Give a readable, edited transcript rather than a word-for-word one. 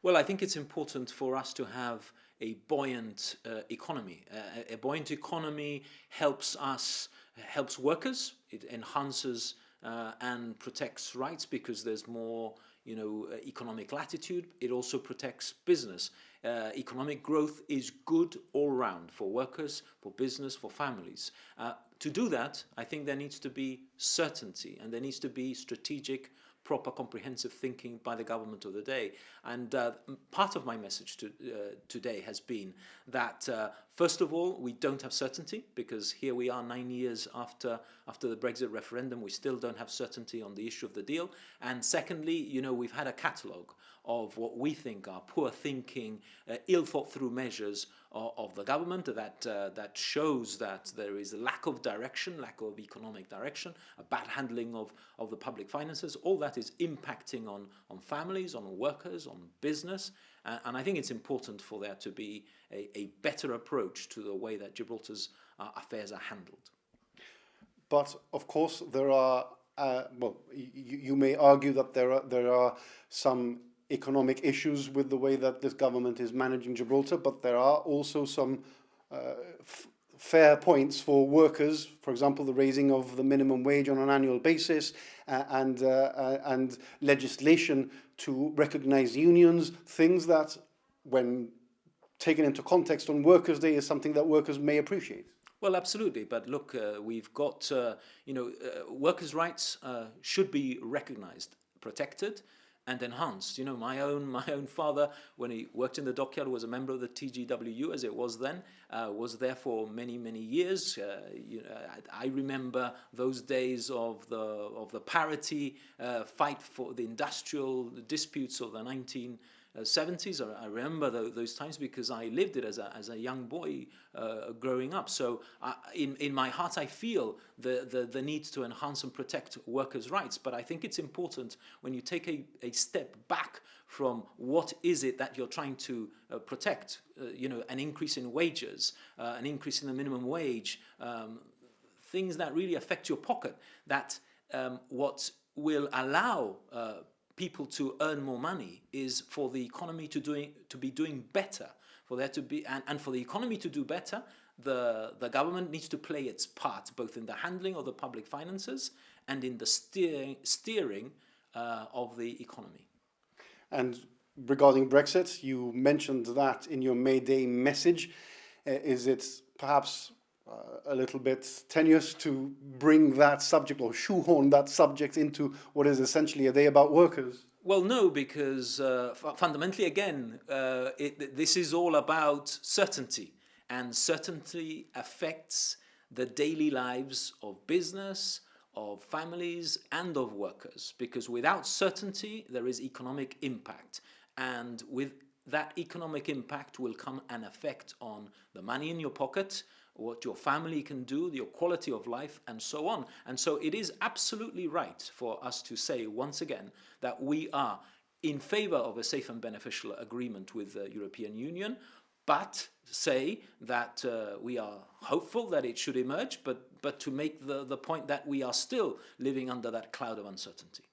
Well, I think it's important for us to have a buoyant economy. A buoyant economy helps workers. It enhances and protects rights because there's more, economic latitude. It also protects business. Economic growth is good all round for workers, for business, for families. To do that, I think there needs to be certainty and there needs to be strategic, proper, comprehensive thinking by the government of the day. And part of my message today has been that, first of all, we don't have certainty, because here we are 9 years after the Brexit referendum, we still don't have certainty on the issue of the deal. And secondly, we've had a catalogue of what we think are poor thinking, ill thought through measures of the government that shows that there is a lack of direction, lack of economic direction, a bad handling of the public finances. All that is impacting on families, on workers, on business. And I think it's important for there to be a better approach to the way that Gibraltar's affairs are handled. But of course there are, you may argue that there are some economic issues with the way that this government is managing Gibraltar, but there are also some fair points for workers, for example, the raising of the minimum wage on an annual basis and legislation to recognize unions, things that, when taken into context on Workers' Day, is something that workers may appreciate. Well, absolutely. But look, we've got, workers' rights should be recognized, protected, and enhanced. My own father, when he worked in the dockyard, was a member of the TGWU, as it was then, was there for many, many years. I remember those days of the parity fight for the industrial disputes of the 1970s. I remember those times because I lived it as a young boy growing up. So in my heart I feel the need to enhance and protect workers' rights. But I think it's important, when you take a step back from what is it that you're trying to protect, an increase in wages, an increase in the minimum wage, things that really affect your pocket, that what will allow people to earn more money is for the economy to be doing better, for there to be, and for the economy to do better, the government needs to play its part, both in the handling of the public finances and in the steering of the economy. And regarding Brexit, you mentioned that in your May Day message. Is it perhaps a little bit tenuous to bring that subject or shoehorn that subject into what is essentially a day about workers? Well, no, because fundamentally, again, this is all about certainty, and certainty affects the daily lives of business, of families, and of workers, because without certainty there is economic impact, and with that economic impact will come an effect on the money in your pocket, what your family can do, your quality of life, and so on. And so it is absolutely right for us to say once again that we are in favor of a safe and beneficial agreement with the European Union, but say that we are hopeful that it should emerge, but to make the point that we are still living under that cloud of uncertainty.